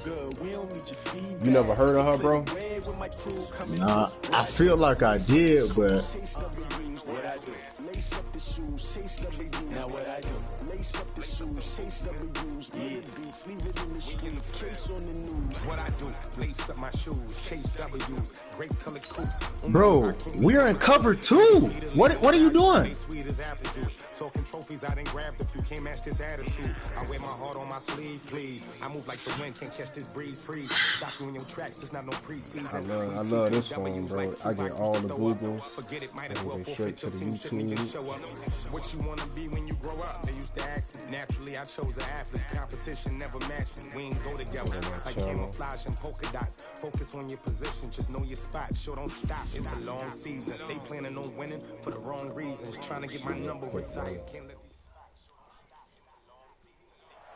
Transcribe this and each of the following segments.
You never heard of her, bro? Nah, I feel like I did, but now what I do, lace up the shoes, chase W's, yeah, beats, leave it in the street, case on the news. What I do, lace up my shoes, chase W's, great colored coops. bro, we're in cover 2. What are you doing? Sweet as apple juice, talking trophies I done grabbed a few, can't match this attitude. I wear my heart on my sleeve, please. I move like the wind, can't catch this breeze, freeze. Stop you in your tracks, there's not no preseason. I love this song, bro. I get all the Googles. Forget it, might I as well go straight to the YouTube. What you wanna be when you grow up? They used to ask me. Naturally, I chose an athlete. Competition never matched me. We ain't go together. Like camouflage and polka dots. Focus on your position. Just know your spot. Sure, don't stop. It's a long season. They planning on winning for the wrong reasons. Trying to get my number retired.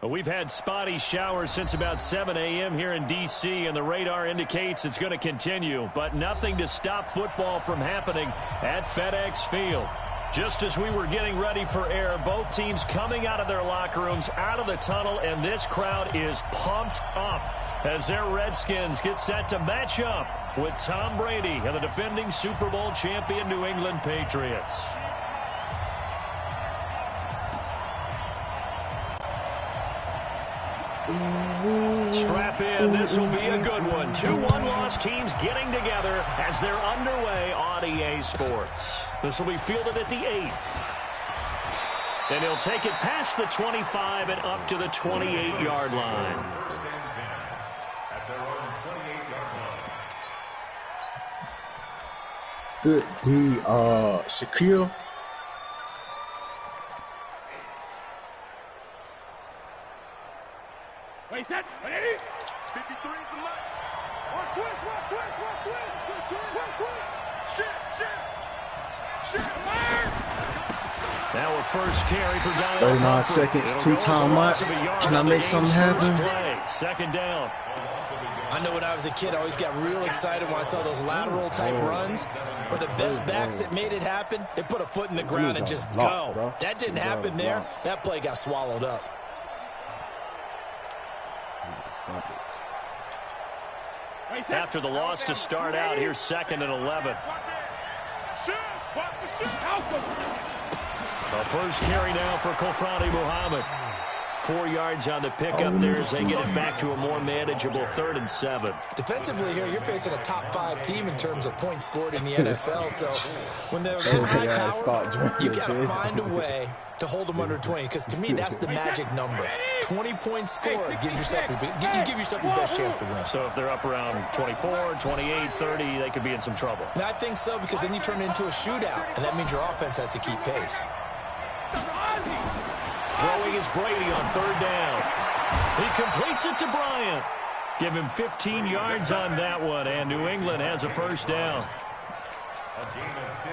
Well, we've had spotty showers since about 7 a.m. here in D.C., and the radar indicates it's going to continue, but nothing to stop football from happening at FedEx Field. Just as we were getting ready for air, both teams coming out of their locker rooms, out of the tunnel, and this crowd is pumped up as their Redskins get set to match up with Tom Brady and the defending Super Bowl champion New England Patriots. Strap in, this will be a good one. 2 one-loss teams getting together as they're underway on EA Sports. This will be fielded at the 8. And he'll take it past the 25 and up to the 28-yard line. Good D, Shaquille. Wait, set, ready? 53 is the mark. Watch twist, watch twist, watch twist. Twist, twist. Shit. Now a first carry for Donald. 39 seconds, 2 timeouts. Can I make something happen? Second down. I know when I was a kid, I always got real excited when I saw those lateral type runs. But the best backs that made it happen, they put a foot in the ground and just go. That didn't happen there. That play got swallowed up. After the loss to start out, here's 2nd and 11. A first carry now for Coachmannie Muhammad. 4 yards on the pickup there as they get it back to a more manageable 3rd and 7. Defensively here, you're facing a top 5 team in terms of points scored in the NFL. So when they're that high power, you got to find a way to hold them under 20. Because to me, that's the magic number. 20 points scored, you give yourself your best chance to win. So if they're up around 24, 28, 30, they could be in some trouble. And I think so, because then you turn it into a shootout, and that means your offense has to keep pace. Throwing is Brady on 3rd down. He completes it to Bryant. Give him 15 yards on that one, and New England has a first down.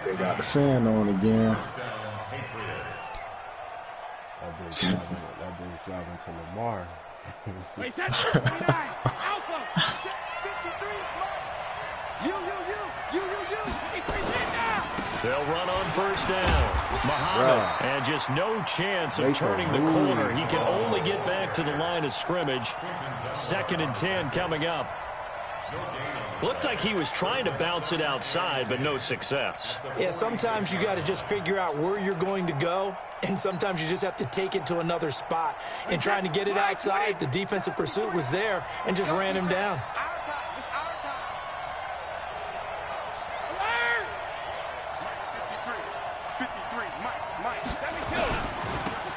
They got the fan on again. That dude's driving to Lamar. Wait, that's 59. Alpha. 53. You. They'll run on first down. Muhammad, and just no chance of turning the corner. He can only get back to the line of scrimmage. 2nd and 10 coming up. Looked like he was trying to bounce it outside, but no success. Yeah, sometimes you got to just figure out where you're going to go, and sometimes you just have to take it to another spot. And trying to get it outside, the defensive pursuit was there and just ran him down.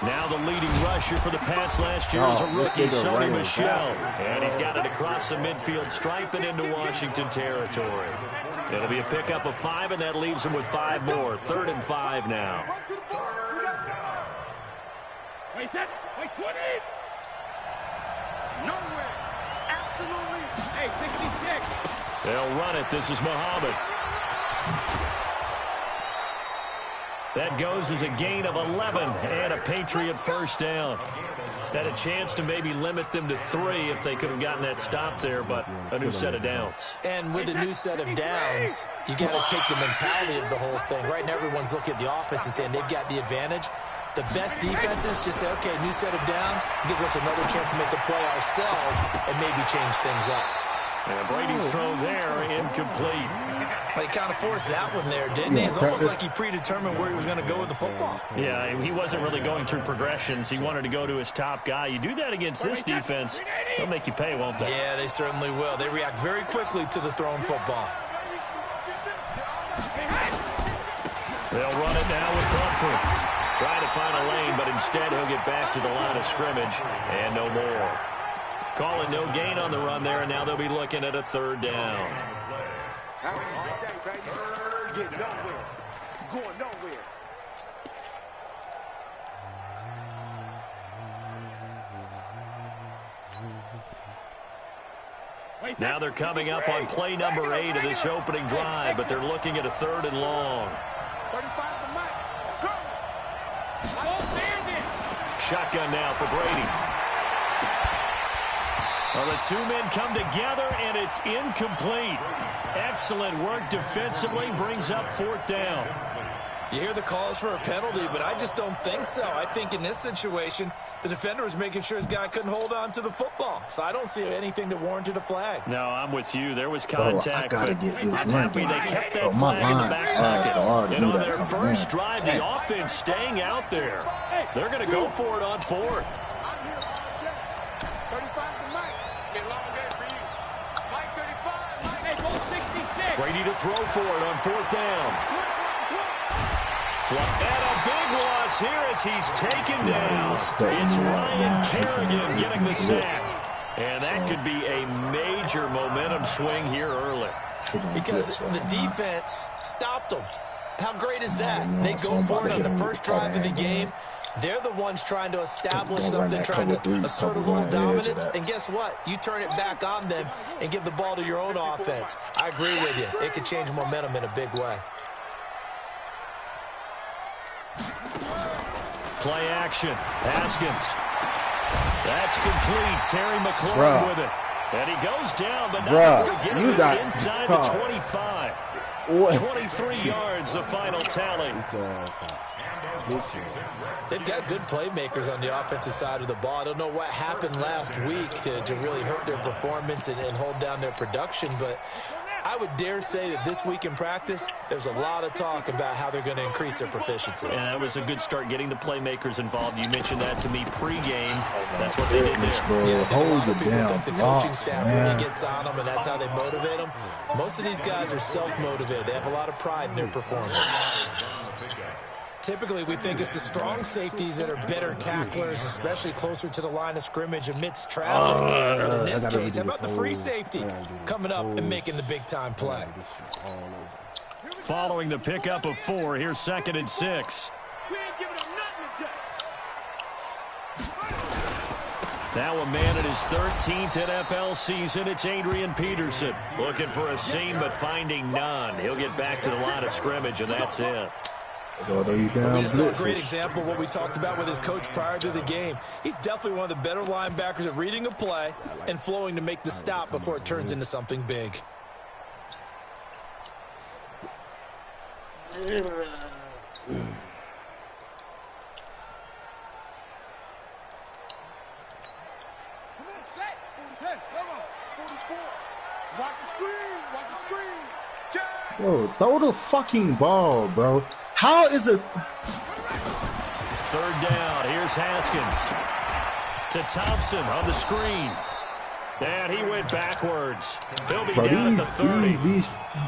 Now the leading rusher for the Pats last year is a rookie, Sonny Michel. And he's got it across the midfield stripe and into Washington territory. It'll be a pickup of 5, and that leaves him with 5 more. 3rd and 5 now. Wait, 20. Nowhere. Absolutely. Hey, 66. They'll run it. This is Muhammad. That goes as a gain of 11 and a Patriot first down. Had a chance to maybe limit them to 3 if they could have gotten that stop there, but a new set of downs. And with a new set of downs, you got to take the mentality of the whole thing. Right now, everyone's looking at the offense and saying they've got the advantage. The best defenses just say, okay, new set of downs, gives us another chance to make a play ourselves and maybe change things up. And Brady's throw there, incomplete. He kind of forced that one there, didn't he? It's almost like he predetermined where he was going to go with the football. Yeah, he wasn't really going through progressions. He wanted to go to his top guy. You do that against this defense, they'll make you pay, won't they? Yeah, they certainly will. They react very quickly to the thrown football. They'll run it now with Bradford. Trying to find a lane, but instead he'll get back to the line of scrimmage and no more. Calling no gain on the run there, and now they'll be looking at a third down. Get nowhere. Going nowhere. Now they're coming up on play number 8 of this opening drive, but they're looking at a 3rd and long. 35 the mic. Go. Shotgun now for Brady. Well, the two men come together, and it's incomplete. Excellent work defensively, brings up 4th down. You hear the calls for a penalty, but I just don't think so. I think in this situation, the defender was making sure his guy couldn't hold on to the football. So I don't see anything that warranted a flag. No, I'm with you. There was contact. I gotta get this I'm run happy they kept that my flag in the line back asked pocket. hard to And do on that their coming first in. drive, the offense staying out there. They're going to go for it on 4th. 35 the mic. Get long game for you. Mike 35. Mike. Hey, go 66. Brady to throw for it on 4th down. And a big loss here as he's taken down. It's Ryan Kerrigan getting the sack. And that could be a major momentum swing here early. Because the defense stopped them. How great is that? They go for it on the first drive of the game. They're the ones trying to establish something, trying to assert a little dominance. And guess what? You turn it back on them and give the ball to your own offense. I agree with you. It could change momentum in a big way. Play action. Haskins. That's complete. Terry McLaurin with it. And he goes down, but not before getting us inside the 25. 23 yards, the final tally. They've got good playmakers on the offensive side of the ball. I don't know what happened last week to really hurt their performance and hold down their production, but I would dare say that this week in practice, there's a lot of talk about how they're going to increase their proficiency. And that was a good start getting the playmakers involved. You mentioned that to me pregame. That's what they did there. Yeah, hold it down. The coaching staff really gets on them, and that's how they motivate them. Most of these guys are self-motivated. They have a lot of pride in their performance. Typically, we think it's the strong safeties that are better tacklers, especially closer to the line of scrimmage amidst traffic. But in this case, how about the free safety coming up and making the big-time play? Following the pickup of 4, here's 2nd and 6. Now a man in his 13th NFL season, it's Adrian Peterson. Looking for a seam, but finding none. He'll get back to the line of scrimmage, and that's it. We just saw a great example of what we talked about with his coach prior to the game. He's definitely one of the better linebackers at reading a play and flowing to make the stop before it turns into something big. Bro, throw the fucking ball, bro. How is it? 3rd down. Here's Haskins to Thompson on the screen. And he went backwards. He'll be down at the 30.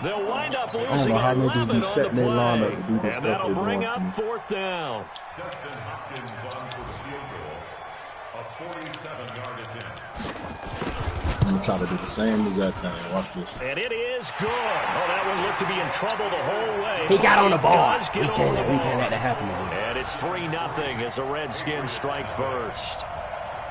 They'll wind up losing 11 on the play. And that'll bring up 4th down. Justin Hopkins on for the field goal. A 47-yard attempt. I'm going to try to do the same exact thing. Watch this. And it is good. Oh, that one looked to be in trouble the whole way. He got on the ball. We can't let that happen again. And it's 3-0 as the Redskins strike first.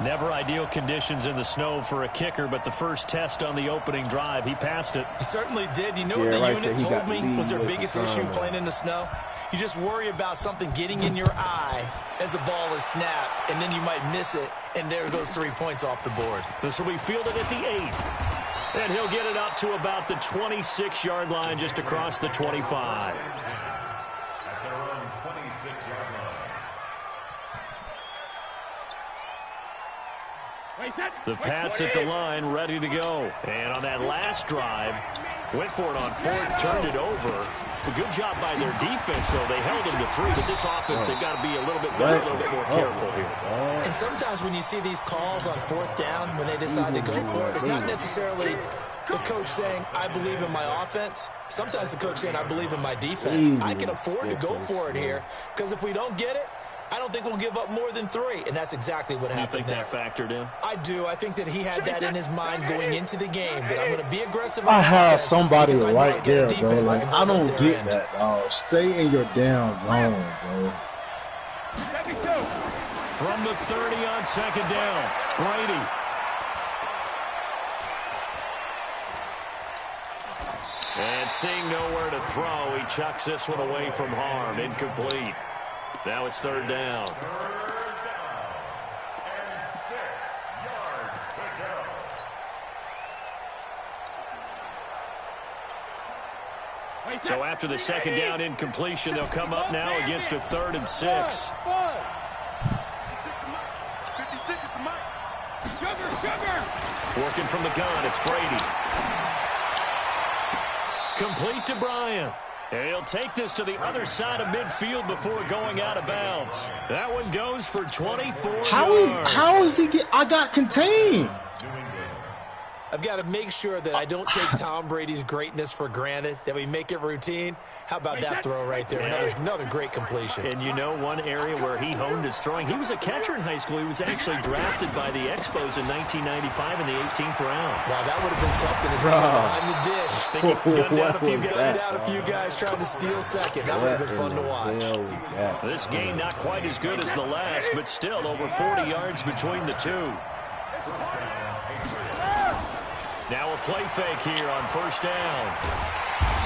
Never ideal conditions in the snow for a kicker, but the first test on the opening drive, he passed it. He certainly did. You know what the unit told me was their biggest issue playing in the snow? You just worry about something getting in your eye as the ball is snapped, and then you might miss it, and there goes 3 points off the board. This will be fielded at the 8. And he'll get it up to about the 26-yard line, just across the 25. At their own 26-yard line. The Pats at the line, ready to go. And on that last drive, went for it on fourth, turned it over. A good job by their defense, though. They held them to 3, but this offense, they've got to be a little bit better, a little bit more careful here. And sometimes when you see these calls on fourth down, when they decide to go for it, it's not necessarily the coach saying, I believe in my offense. Sometimes the coach saying, I believe in my defense. I can afford to go for it here, because if we don't get it, I don't think we'll give up more than 3, and that's exactly what happened there. You think that factored in? I do. I think that he had that in his mind going into the game, that I'm going to be aggressive. I have somebody right there, bro. Like, I don't get that, dog. Stay in your damn zone, bro. From the 30 on second down, Brady. And seeing nowhere to throw, he chucks this one away from harm. Incomplete. Now it's third down. So after the second down incompletion, they'll come up now against a 3rd and 6. Working from the gun, it's Brady. Complete to Bryant. And he'll take this to the other side of midfield before going out of bounds. That one goes for 24 yards. How is he I got contained? I've got to make sure that I don't take Tom Brady's greatness for granted, that we make it routine. How about that throw right there? Another great completion. And you know one area where he honed his throwing? He was a catcher in high school. He was actually drafted by the Expos in 1995 in the 18th round. Wow, that would have been something to see behind the dish. I think he's gunned down a few guys trying to steal second. That would have been fun to watch. This game not quite as good as the last, but still over 40 yards between the two. Now a play fake here on first down.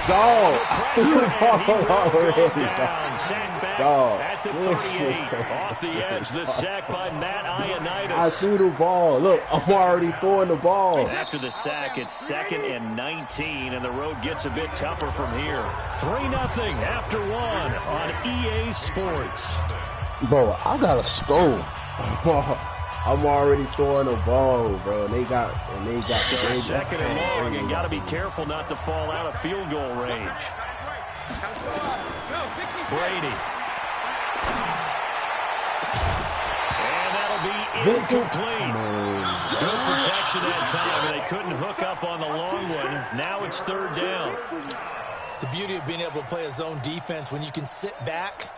Dog. Sack back at the 38. Off the edge, the sack by Matt Ioannidis. I threw the ball. Look, I'm already throwing the ball. After the sack, it's 2nd and 19, and the road gets a bit tougher from here. 3-0 after 1 on EA Sports. Bro, I got to score. I'm already throwing the ball, bro. They got second and long, and got to be careful not to fall out of field goal range. Brady. And that'll be incomplete. Good protection that time, and they couldn't hook up on the long one. Now it's third down. The beauty of being able to play a zone defense, when you can sit back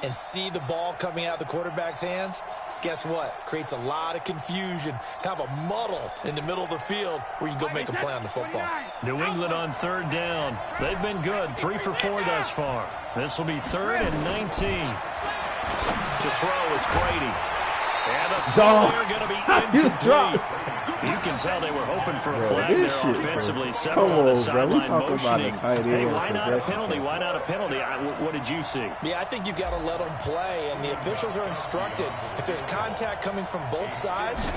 and see the ball coming out of the quarterback's hands, guess what? Creates a lot of confusion, kind of a muddle in the middle of the field where you can go make a play on the football. New England on third down. They've been good, 3 for 4 thus far. This will be 3rd and 19. To throw, it's Brady. And the throw there going to be incomplete. You can tell they were hoping for a flag there offensively. Several on the sideline motioning. Hey, why not a penalty? Why not a penalty? What did you see? Yeah, I think you've got to let them play, and the officials are instructed. If there's contact coming from both sides,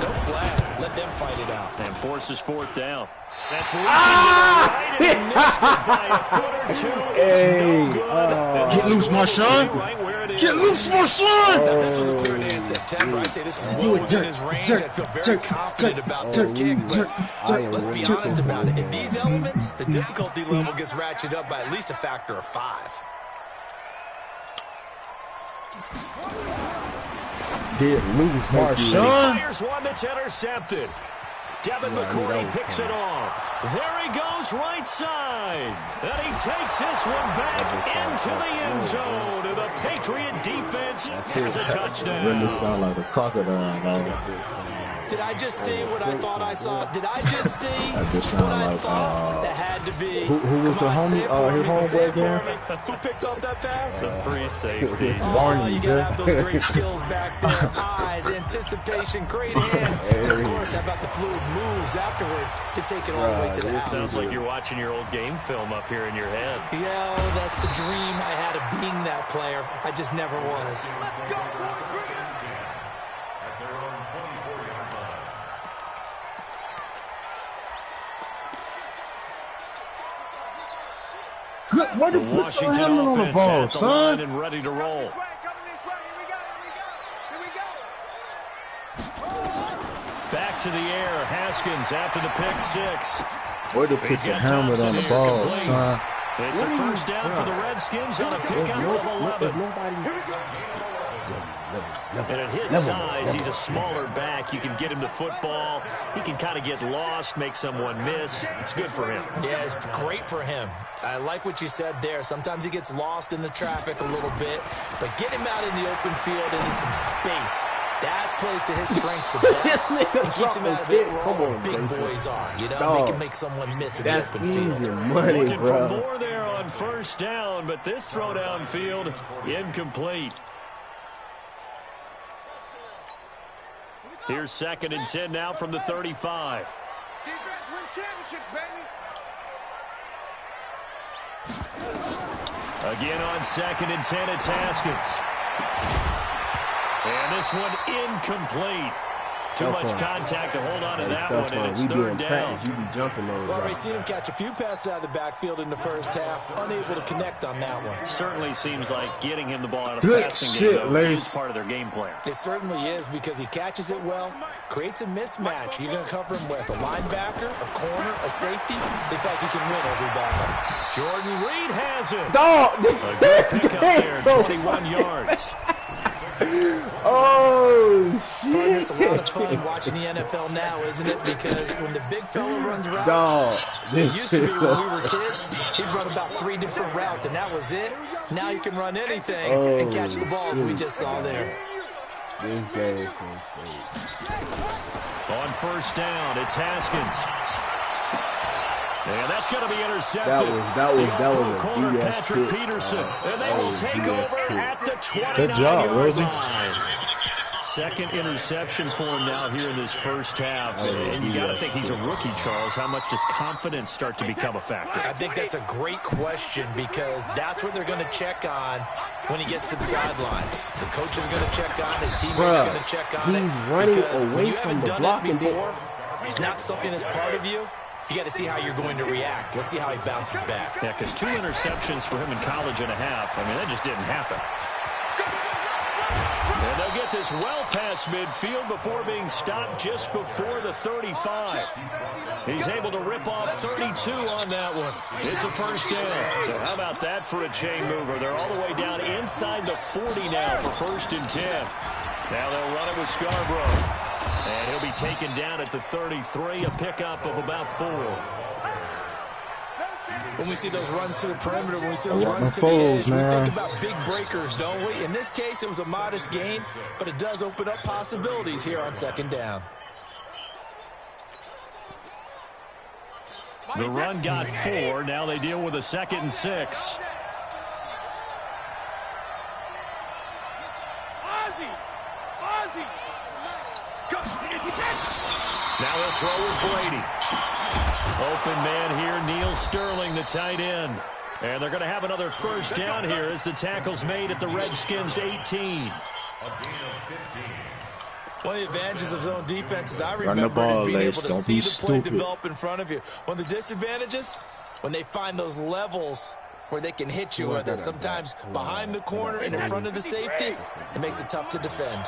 no flag. Let them fight it out. And forces 4th down. That's leaking to the right, and missed it by a foot or 2. It's no good. Get loose, my son. Get loose, my son. Now, this was a clear day in September. I'd say this is well within his range. I feel very confident about this kick, but let's be honest about it. In these elements, the difficulty level gets ratcheted up by at least a factor of 5. Get loose, my son. Fires one that's intercepted. Devin McCourty picks it off. There he goes right side. And he takes this one back into the end zone. And the Patriot defense has a touchdown. Really sound like a crocodile, man. Did I just see what I thought I saw? Did I just see That just what sound I like thought that had to be? Who was the homie? His homeboy again? Who picked up that pass? The free safety. Oh, you gotta have those great skills back there. Eyes, anticipation, great hands. Of course, how about the fluid moves afterwards to take it all the way to the house? Sounds like you're watching your old game film up here in your head. Yeah, that's the dream I had of being that player. I just never was. Why did you put your helmet on the ball, son? And ready to roll. back to the air. Haskins after the pick 6. Way to put your helmet on the ball, son. It's a first down for the Redskins on a pickup of 11. And at his size, he's a smaller back. You can get him to football. He can kind of get lost, make someone miss. It's good for him. Yeah, it's great for him. I like what you said there. Sometimes he gets lost in the traffic a little bit, but get him out in the open field into some space. That plays to his strengths the best. And keeps him out of it where all the big boys are. You know, they can make someone miss in the open field. Money, Looking bro. for more there on first down, but this throw downfield incomplete. Here's 2nd and 10 now from the 35. Defense wins championships, baby. Again on 2nd and 10, it's Haskins. And this one incomplete. Too much contact to hold on to that one, and it's 3rd down. You be jumping those. Well, we've seen him catch a few passes out of the backfield in the first half, unable to connect on that one. Certainly seems like getting him the ball out of Good passing shit, game Lace. is part of their game plan. It certainly is because he catches it well, creates a mismatch. You're going to cover him with a linebacker, a corner, a safety. They feel like he can win every battle. Jordan Reed has it. Dog, A good pickup there, 21 yards. Oh, shit. It's a lot of fun watching the NFL now, isn't it? Because when the big fella runs routes, Dog, it used to be when we were kids, he'd run about 3 different routes, and that was it. Now you can run anything and catch the balls we just saw there. This game is so crazy. On first down, it's Haskins. And that's going to be intercepted. That was The a corner, BS Patrick pick. Peterson. And they will take over at the 29-yard Good job, Rosie. line. 2nd interception for him now here in this first half. And you got to think he's a rookie, Charles. How much does confidence start to become a factor? I think that's a great question because that's what they're going to check on when he gets to the sidelines. The coach is going to check on, his teammates are going to check on it. He's running Because when away you from haven't the done block it and before, it's not something that's part of you. You got to see how you're going to react. Let's see how he bounces back. Yeah, because 2 interceptions for him in college and a half. I mean, that just didn't happen. And they'll get this well past midfield before being stopped just before the 35. He's able to rip off 32 on that one. It's a first down. So how about that for a chain mover? They're all the way down inside the 40 now for 1st and 10. Now they'll run it with Scarborough. And he'll be taken down at the 33, a pickup of about 4. When we see those runs to the perimeter, when we see those runs to the edge, we think about big breakers, don't we? In this case, it was a modest gain, but it does open up possibilities here on 2nd down. The run got 4. Now they deal with a 2nd and 6. Now they'll throw with Brady. Open man here, Neil Sterling, the tight end. And they're going to have another first down here as the tackle's made at the Redskins' 18. One of the advantages of zone defense is I Run the remember ball, is being Lace. able to Don't see be the play stupid. develop in front of you. One of the disadvantages, when they find those levels where they can hit you, whether sometimes behind the corner and in front of the safety, it makes it tough to defend.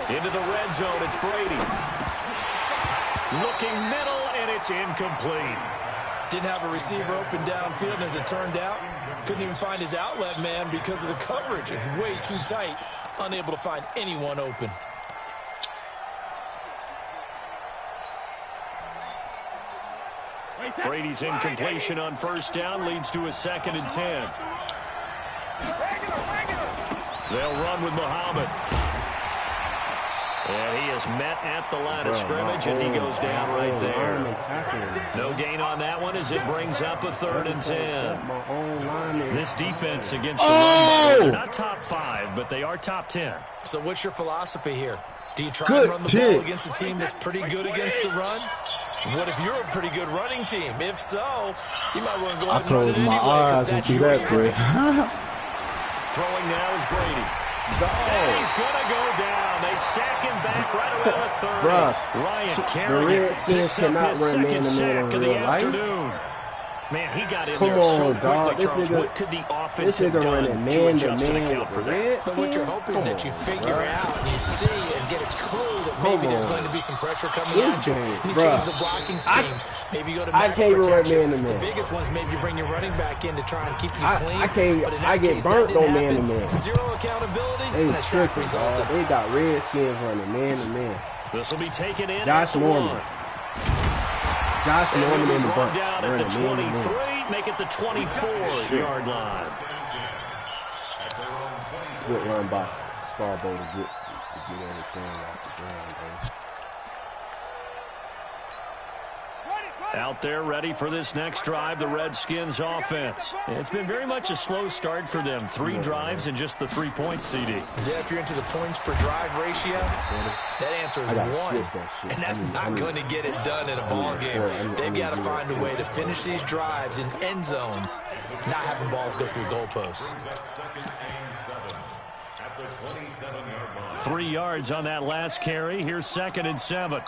Into the red zone, it's Brady. Looking middle, and it's incomplete. Didn't have a receiver open downfield, and as it turned out, couldn't even find his outlet man because of the coverage. It's way too tight, unable to find anyone open. Brady's incompletion on first down leads to a 2nd and 10. They'll run with Muhammad. And he is met at the line of scrimmage, and he goes down right there. No gain on that one as it brings up a 3rd and 10. This defense against the run, they're not top 5, but they are top 10. So what's your philosophy here? Do you try and run the ball against a team that's pretty good against the run? What if you're a pretty good running team? If so, you might want to go ahead and run it anyway. I close my eyes and do that, Brady. Throwing now is Brady. And he's going to go down. They sack him back right around the 30. Ryan Kerrigan picks up his 2nd sack of the afternoon. Man, he got in Come there on, so dog. quickly, This Charles. nigga- What could the offense This have nigga done running to man to adjust and man account with for the that? red But what you're hoping is that you figure out and you see and get a clue that maybe there's going to be some pressure coming at you. You change the blocking schemes. Maybe you go to max can't run protection. man to man. The biggest ones, maybe you bring your running back in to try and keep you clean. I can't. But in I that get case, burnt that didn't on man to happen. man. Zero accountability. They and a sack tripping, dog. resulted. They got Redskins running man to man. This will be taken in Josh at the Norman. 1. Josh Norman in the Brought bunch. down at Running the man to man. 23, make it the 24-yard line. Good run by Scarborough to get everything off the ground, bro. Out there ready for this next drive, the Redskins offense. It's been very much a slow start for them. 3 drives and just the 3 points, CD. Yeah, if you're into the points per drive ratio, that answer is 1. And that's not going to get it done in a ball game. They've got to find a way to finish these drives in end zones, not having balls go through goalposts. 3 yards on that last carry. Here's 2nd and 7.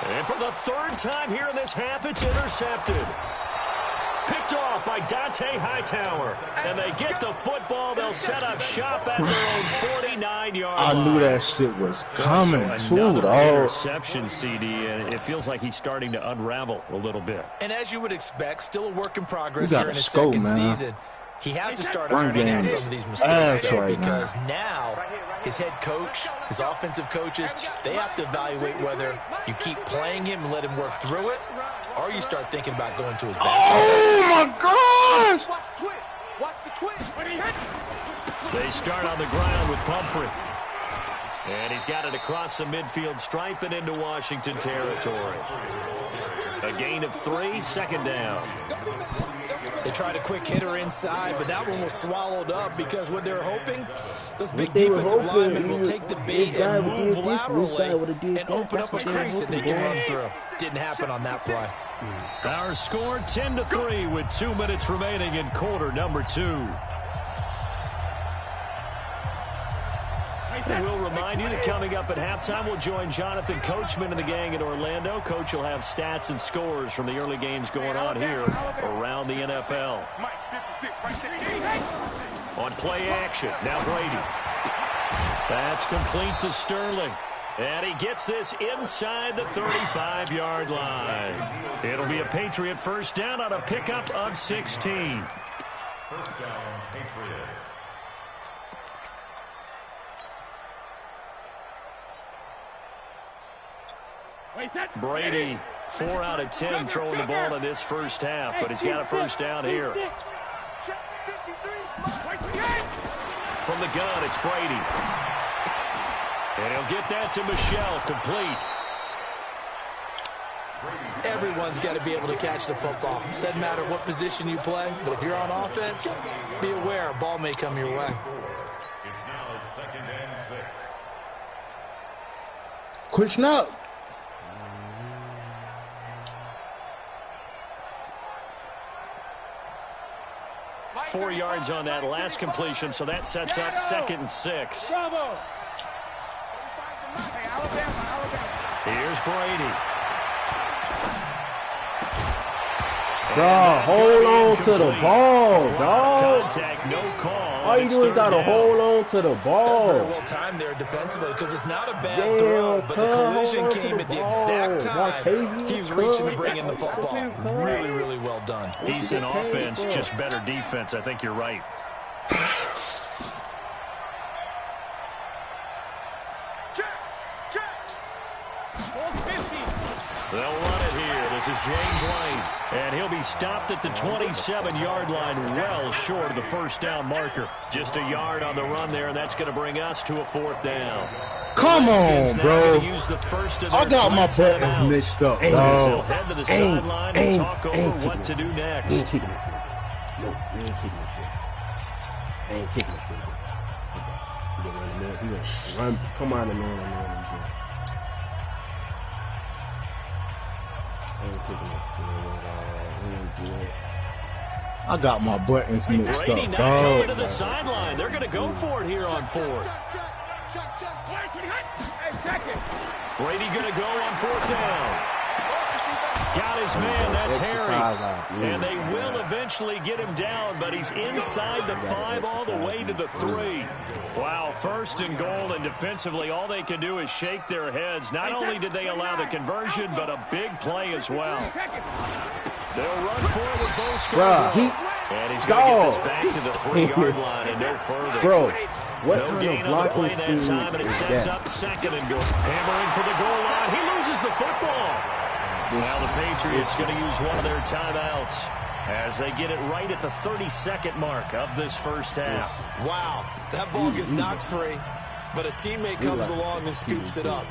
And for the 3rd time here in this half, it's intercepted. Picked off by Dante Hightower. And they get the football. They'll set up shop at their own 49-yard line. I knew that shit was coming too, dog. Interception, CD, and it feels like he's starting to unravel a little bit. And as you would expect, still a work in progress You here in gotta his score, second man. season. He has to start Run ironing game out is some of these mistakes, though, right because now his head coach, his offensive coaches, they have to evaluate whether you keep playing him and let him work through it, or you start thinking about going to his back. Oh, my gosh! Watch the twist. Watch the twist. They start on the ground with Pumphrey. And he's got it across the midfield stripe and into Washington territory. A gain of 3, 2nd down. They tried a quick hitter inside, but that one was swallowed up because what they're hoping, those big defensive linemen will take the bait and move laterally and open up a crease that they can run through. Didn't happen on that play. Our score 10-3 with 2 minutes remaining in quarter number 2. We'll remind you that coming up at halftime, we'll join Jonathan Coachman and the gang in Orlando. Coach will have stats and scores from the early games going on here around the NFL. On play action, now Brady. That's complete to Sterling. And he gets this inside the 35-yard line. It'll be a Patriot first down on a pickup of 16. First down, Patriots. Brady, 4 out of 10 throwing the ball in this first half, but he's got a first down here. From the gun, it's Brady. And he'll get that to Michelle, complete. Everyone's got to be able to catch the football. Doesn't matter what position you play, but if you're on offense, be aware a ball may come your way. It's now 2nd and 6. Quick snap. Four yards on that last completion, so that sets up 2nd and 6. Bravo. Here's Brady. Dog, hold on to the ball, dog. Contact, no call. All you do is gotta hold on to the That's ball. very well timed there defensively because it's not a bad throw, but the collision came at the exact time he was reaching to bring in the football. Really, really well done. Decent offense, just better defense. I think you're right. They'll run it here. This is James Lane. And he'll be stopped at the 27-yard line, well short of the first down marker. Just a yard on the run there, and that's going to bring us to a 4th down. Come on, bro. I got my buttons mixed up, They'll dog. head to the sideline and talk over what to do next. Ain't kicking this shit. No, he ain't kicking this shit. I ain't kicking this shit. He gonna run. Come on, man. I ain't kicking this shit. I got my buttons mixed Brady up, not going to dog. the sideline. They're going to go for it here on 4th. Brady going to go on 4th down. Got his man, that's Harry. And they will eventually get him down, but he's inside the 5 all the way to the 3. Wow, 1st and goal, and defensively all they can do is shake their heads. Not only did they allow the conversion, but a big play as well. They'll run forward with both scores. And he's going to get this back to the 3-yard line and no further. Bro, what no gain on the play that time, and it sets up 2nd and goal. Hammering for the goal line. He loses the football. Now the Patriots going to use one of their timeouts as they get it right at the 32nd mark of this first half. Wow, that ball gets knocked free, but a teammate comes along and scoops it up.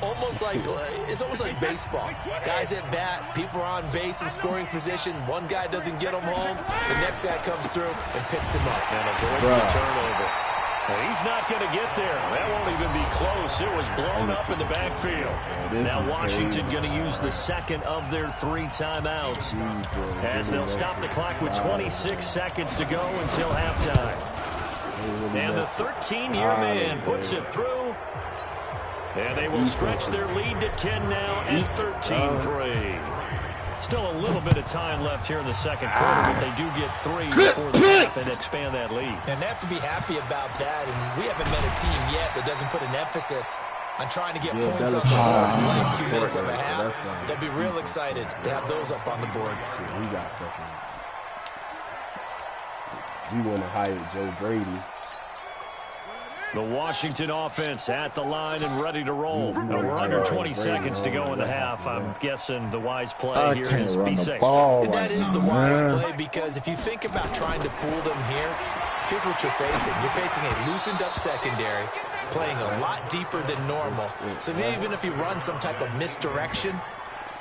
It's almost like baseball. Guys at bat, people are on base in scoring position. One guy doesn't get him home. The next guy comes through and picks him up. And avoids the turnover. Well, he's not going to get there. That won't even be close. It was blown up in the backfield. Now Washington going to use the 2nd of their 3 timeouts as they'll stop the clock with 26 seconds to go until halftime. And the 13-year man puts it through. And they will stretch their lead to 10 now at 13-3. Still a little bit of time left here in the 2nd quarter, but they do get 3 before the half and expand that lead. And they have to be happy about that. And we haven't met a team yet that doesn't put an emphasis on trying to get points on the board in the last 2 minutes of a half. They'll be real excited to have those up on the board. We want to hire Joe Brady. The Washington offense at the line and ready to roll. We're under 20 seconds to go in the half. I'm guessing the wise play here is be safe. And that is the wise play, because if you think about trying to fool them here, here's what you're facing. You're facing a loosened up secondary, playing a lot deeper than normal. So even if you run some type of misdirection,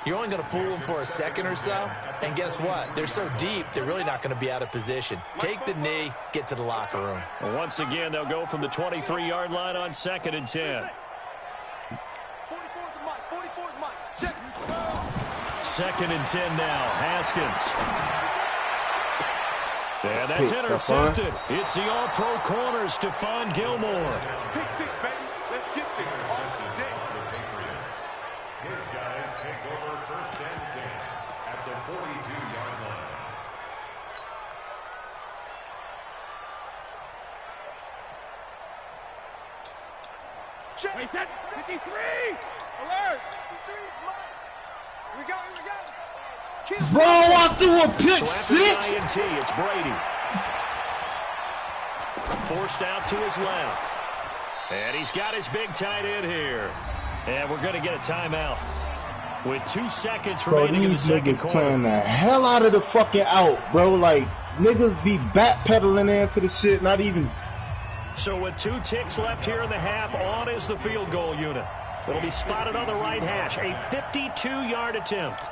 you're only going to fool them for a second or so. And guess what? They're so deep, they're really not going to be out of position. Take the knee, get to the locker room. Well, once again, they'll go from the 23-yard line on 2nd and 10. 2nd and 10 now. Haskins. And that's intercepted. It's the all-pro corner, Stephon Gilmore. Pick 6, baby. Let's get this off the day. His guys take over 1st and 10 at the 42-yard line. Check. 53. Alert. 53. We got it. Bro, I threw a pick So 6. INT, it's Brady. Forced out to his left. And he's got his big tight end here. And we're going to get a timeout with 2 seconds Bro, remaining in the these second niggas quarter. playing the hell out of the fucking out, bro. Like, niggas be backpedaling into the shit, not even. So with 2 ticks left here in the half, on is the field goal unit. It'll be spotted on the right hash. A 52-yard attempt.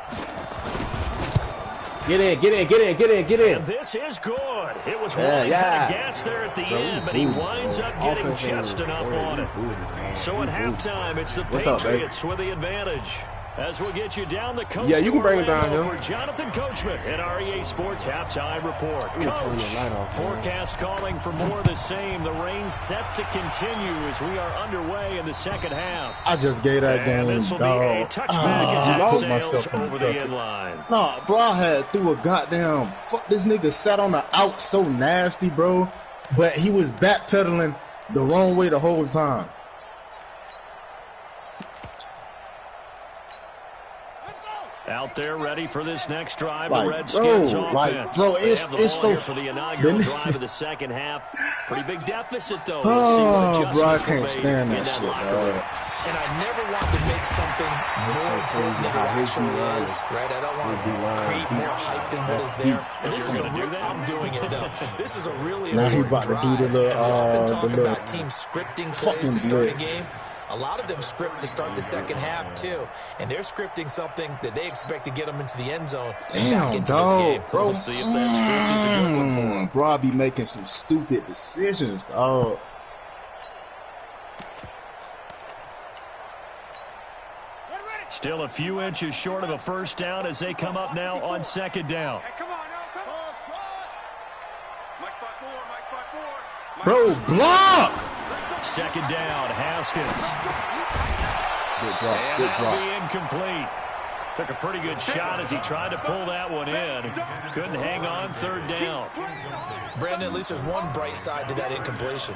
Get in. And this is good. It was running out of gas there at the end, but he winds up getting just enough on it. So at halftime, it's the Patriots with the advantage. As we'll get you down the coast. Yeah, you can bring it down, for Jonathan Coachman at REA Sports Halftime Report. Coach, forecast calling for more of the same. The rain set to continue as we are underway in the second half. I just gave that game, dog. I put myself in the test. Nah, bro, I had threw a goddamn. Fuck, this nigga sat on the out so nasty, bro. But he was backpedaling the wrong way the whole time. Out there ready for this next drive. Like, the Redskins offense. Like, bro, it's so for the inaugural drive of the second half. Pretty big deficit though. Oh, bro, I can't stand that shit, bro. And I never want to make something more important than it actually is, right? I don't want to create more hype than what is there. And this is a real, I'm doing it though. This is a really now important he about drive. to do the Talk little about team scripting plays to start a game. A lot of them script to start the second half, too. And they're scripting something that they expect to get them into the end zone. Damn, dog, bro. We'll see if that script is a good one for him. Bro, I be making some stupid decisions, dog. Still a few inches short of a first down as they come up now on second down. Come on, now, come on. Bro, block! Second down, Haskins. Good drop. And Good that'll drop. be incomplete. Took a pretty good shot as he tried to pull that one in. Couldn't hang on, third down. Brandon, at least there's one bright side to that incompletion.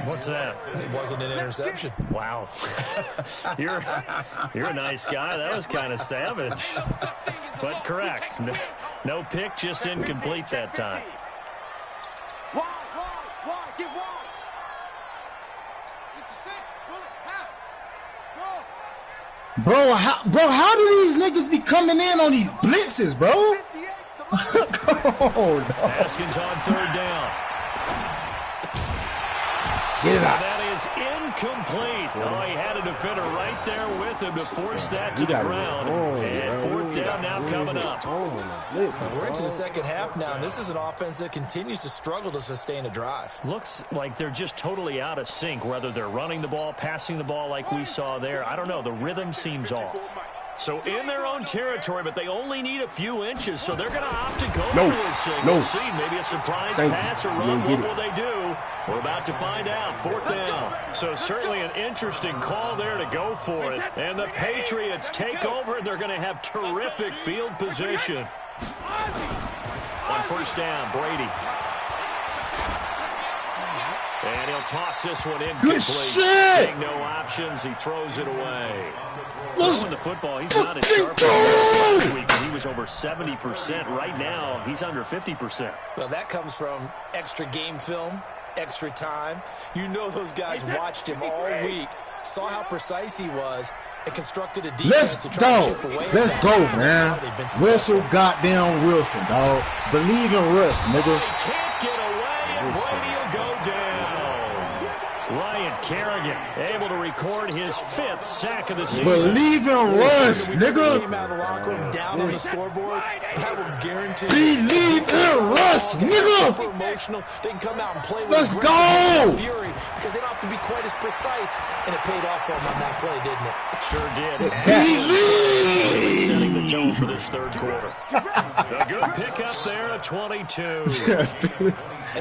What's that? It wasn't an interception. Wow. You're a nice guy. That was kind of savage. But correct. No pick, just incomplete that time. Wide, get wide. 66, Bro, how do these niggas be coming in on these blitzes, bro? Come on, dog. Haskins on third down. Get it out. That is incomplete. Oh, he had a defender right there with him to force that to the ground. And fourth down now coming up. We're into the second half now, and this is an offense that continues to struggle to sustain a drive. Looks like they're just totally out of sync, whether they're running the ball, passing the ball like we saw there. I don't know. The rhythm seems off. So in their own territory, but they only need a few inches, so they're going to opt to go for this thing. We'll see. Maybe a surprise pass or run. What will they do? We're about to find out. Fourth down. So certainly an interesting call there to go for it. And the Patriots take over, and they're going to have terrific field position. On first down, Brady. And he'll toss this one in. Good shit! No options. He throws it away. Let's Throwing the football, he's not as sharp as last week. He was over 70%. Right now, he's under 50%. Well, that comes from extra game film, extra time. You know those guys watched him all week, saw how precise he was, and constructed a defense to try to chip away. Let's go, man. Russell goddamn Wilson, dog. Believe in Russ, nigga. He can't get away, and Brady will go down. Ryan Kerrigan able to record his 5th sack of the season. Believe in Russ, nigga. Came out of the locker room down on the scoreboard. That will guarantee. Believe in Russ, nigga. Super emotional. They can come out and play with Let's go. fury because they don't have to be quite as precise, and it paid off for them on that play, didn't it? Sure did. Believe. Setting the tone for this third quarter. A good pickup there at 22. And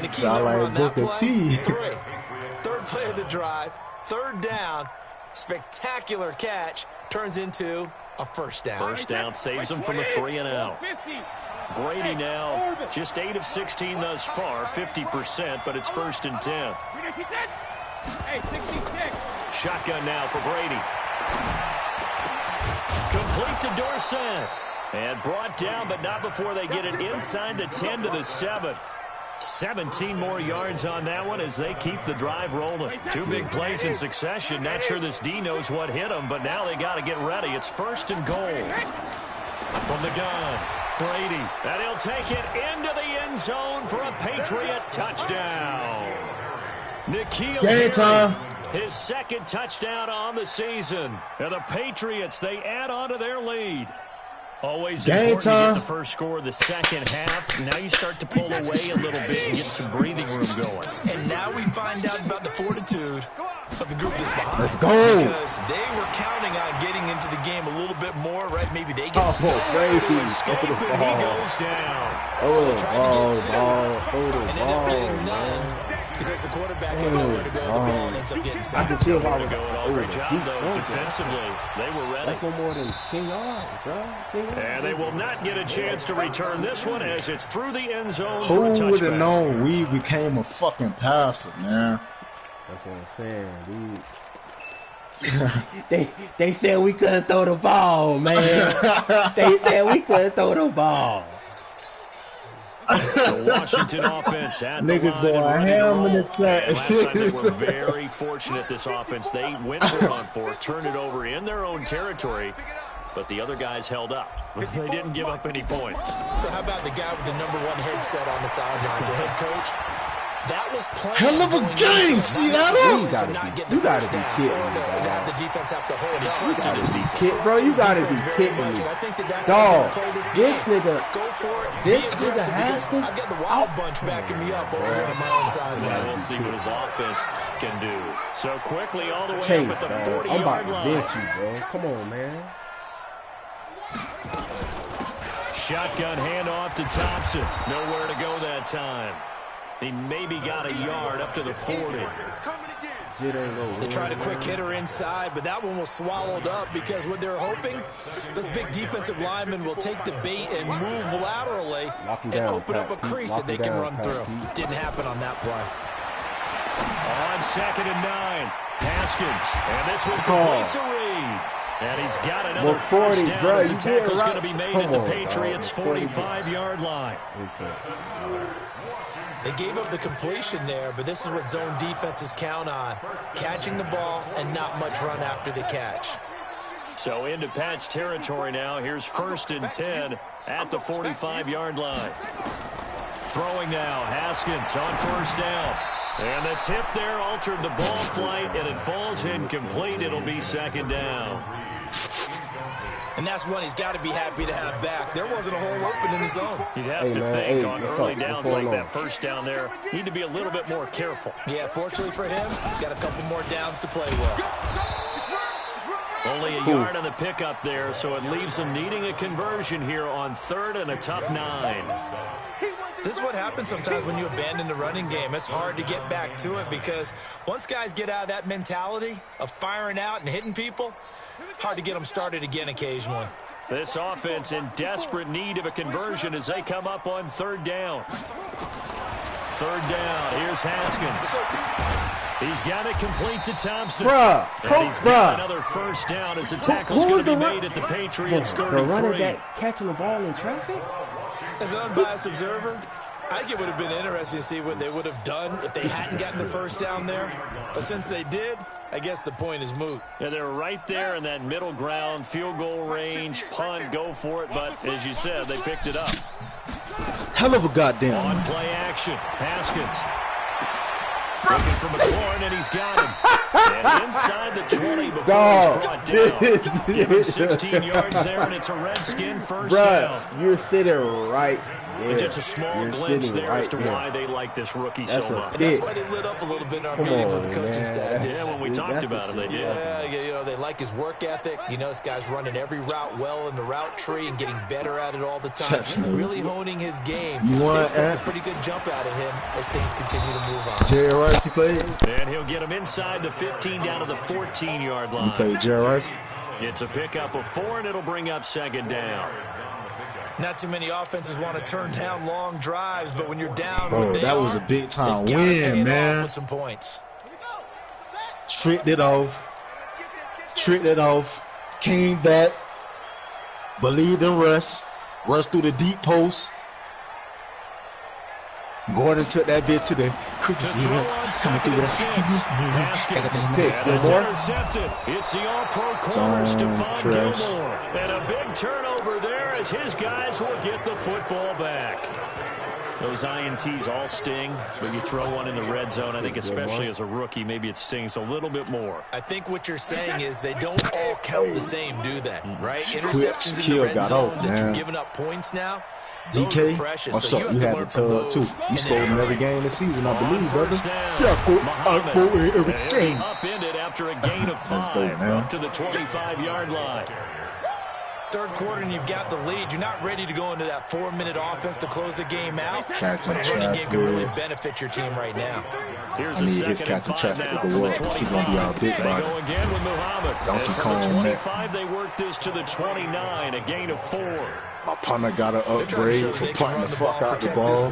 the key Sound number like on that Booker play, T. 3. Third play of the drive, third down, spectacular catch, turns into a first down. First down saves them from a 3-and-out. Brady now just 8 of 16 thus far, 50%, but it's 1st and 10. Shotgun now for Brady. Complete to Dorsett. And brought down, but not before they get it inside the 10 to the 7. 17 more yards on that one as they keep the drive rolling. 2 big plays in succession. Not sure this D knows what hit them, but now they got to get ready. It's 1st and goal. From the gun, Brady. And he'll take it into the end zone for a Patriot touchdown. N'Keal Harry, his 2nd touchdown on the season. And the Patriots, they add on to their lead. Always important to get the first score of the second half. Now you start to pull away a little bit and get some breathing room going. And now we find out about the fortitude of the group that's behind. Let's go. Because they were counting on getting into the game a little bit more, right? Maybe they get Brady. Escape, and he goes down. and ended up getting none. Because the quarterback had nowhere to go, the ball ends up getting sacked. I can feel how They go an all great job, though, defensively. They were ready. That's no more than 10 yards, bro. 10 yards. And they will not get a chance to return this one as it's through the end zone for a Who would have touchback. known we became a fucking passer, man? That's what I'm saying, dude. They said we couldn't throw the ball, man. They said we couldn't throw the ball. The Washington offense at the Niggas line going and ham in the roll. chat. And last time they were very fortunate, this offense. They went for it on 4, turned it over in their own territory, but the other guys held up. They didn't give up any points. So how about the guy with the #1 headset on the sidelines, the head coach? That was playing. Hell of a game, Seattle. To not get You the gotta first be down, kidding or me, to dog. have the defense have to hold He up. trusted his defense. Bro, you gotta be Very kidding much, me. and I think that's Dog, how they play this this game. nigga, Go for it. this be nigga aggressive because Haskins, I've got the wild bunch backing me up over here on my own sideline. Yeah, we'll see what his offense can do. So quickly all the way Chase, up at the dog. I'm about 40-yard to line. bench you, bro. Come on, man. Shotgun handoff to Thompson. Nowhere to go that time. He maybe got a yard up to the 40. They tried a quick hitter inside, but that one was swallowed up because what they're hoping, those big defensive linemen will take the bait and move laterally and open up a crease that they can run through. Didn't happen on that play. On 2nd and 9, Haskins, and this will complete to Reed. And he's got another 40, first down bro. as the tackle's going to be made at the Patriots' 45-yard line. They gave up the completion there, but this is what zone defenses count on, catching the ball and not much run after the catch. So into Pat's territory now. Here's 1st and 10 at the 45-yard line. Throwing now, Haskins on 1st down. And the tip there altered the ball flight, and it falls incomplete. It'll be 2nd down. And that's one he's got to be happy to have back. There wasn't a hole open in the zone. You'd have to think on early downs like that 1st down there, need to be a little bit more careful. Yeah, fortunately for him, got a couple more downs to play with. Only a yard on the pickup there, so it leaves them needing a conversion here on 3rd and a tough 9. This is what happens sometimes when you abandon the running game. It's hard to get back to it because once guys get out of that mentality of firing out and hitting people, hard to get them started again occasionally. This offense in desperate need of a conversion as they come up on 3rd down. 3rd down, here's Haskins. He's got it complete to Thompson. And he's got another 1st down as the tackle's going to be made at the Patriots' 33. The running back catching the ball in traffic? As an unbiased observer, I think it would have been interesting to see what they would have done if they hadn't gotten the 1st down there. But since they did, I guess the point is moot. Yeah, they're right there in that middle ground, field goal range, punt, go for it. But as you said, they picked it up. Hell of a goddamn. On play action, Haskins. Looking for McLaurin, and he's got him. And inside the 20 before he's brought down. Give him 16 yards there, and it's a Redskin 1st down. You're sitting right there. And just a small glimpse there as to why they like this rookie so much. And that's why they lit up a little bit in our meetings with the coaching staff. Yeah, when we talked about him, they did. Yeah, you know, they like his work ethic. You know, this guy's running every route well in the route tree and getting better at it all the time. Really honing his game. They expect a pretty good jump out of him as things continue to move on. Jerry Rice, he played. And he'll get him inside the 15 down to the 14-yard line. He played Jerry Rice. It's a pickup of 4, and it'll bring up 2nd down. Not too many offenses want to turn down long drives, but when you're down, bro, that was a big time win, man. With some points. Tricked it off. Came back. Believed in Russ. Russ through the deep post. Gordon took that bit to the It's intercepted. It's the all-pro corner, Stephon Gilmore. And a big turnover there as his guys will get the football back. Those INTs all sting, but you throw one in the red zone, I think especially as a rookie, maybe it stings a little bit more. I think what you're saying is they don't all count the same, do they? Right? Interceptions in the red zone that you're giving up points now. DK, what's up? You had the tub too. You scored in every game this season, I believe, brother. Yeah, I go in every game. Upended after a gain of 5 up to the 25-yard line. 3rd quarter and you've got the lead. You're not ready to go into that 4-minute offense to close the game out. But a running game can really benefit your team right now. Here's I need his catching traffic to go up. He's going to be our big body. Go again with Muhammad. Donkey Kong. Kong. 25, they work this to the 29, a gain of 4. My partner got an upgrade for punting the fuck out the ball.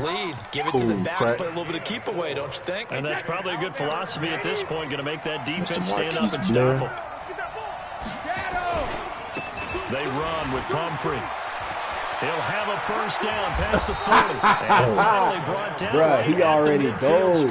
Give it to the backs, play a little bit of keep away, don't you think? And that's probably a good philosophy at this point, going to make that defense stand up and stop them. They run with Pumphrey. He'll have a 1st down past the 40. And finally brought down. Bruh, he already goes.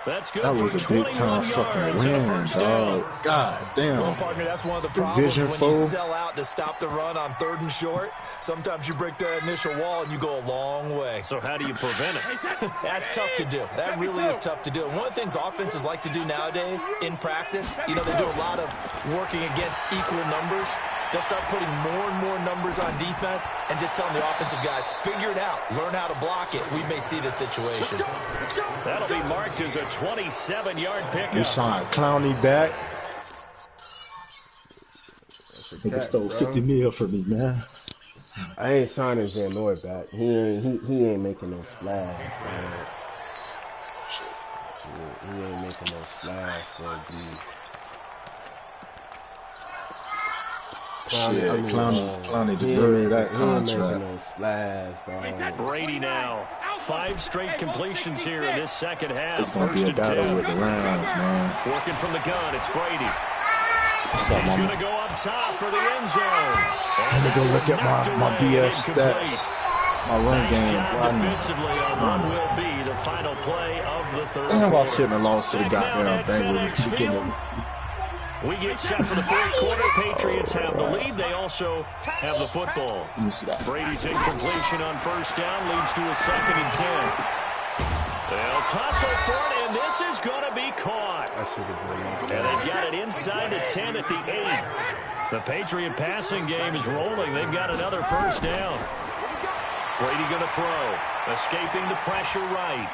That's good. That was a big time fucking win, dog. God damn. Well, partner, that's one of the problems when you sell out to stop the run on 3rd and short. Sometimes you break that initial wall and you go a long way. So how do you prevent it? That's tough to do. That really is tough to do. And one of the things offenses like to do nowadays in practice, you know, they do a lot of working against equal numbers. They'll start putting more and more numbers on defense and just telling the offensive guys, figure it out. Learn how to block it. We may see this situation. That'll be marked as a 27-yard pickup. You signed Clowney back. Nigga stole 50 mil from me, man. I ain't signing Van Noy back. He ain't making no splash, man. He ain't making no splash for a Clowney deserved that contract. No splash, dog. Brady now. 5 straight completions here in this second half. It's going to be a battle with the Rams, man. Working from the gun, it's Brady. What's up, He's mama? going to go up top for the end zone. Let me go look at my BS stats. My run game. Defensively, a run will be the final play of the third Damn, I quarter. shouldn't have lost to the goddamn Bengals at the beginning of the season. We get set for the fourth quarter. Patriots have the lead. They also have the football. Let me see that. Brady's incompletion on first down leads to a 2nd and 10. They'll tussle for it, and this is going to be caught. And they've got it inside the 10 at the 8. The Patriot passing game is rolling. They've got another first down. Brady going to throw. Escaping the pressure right.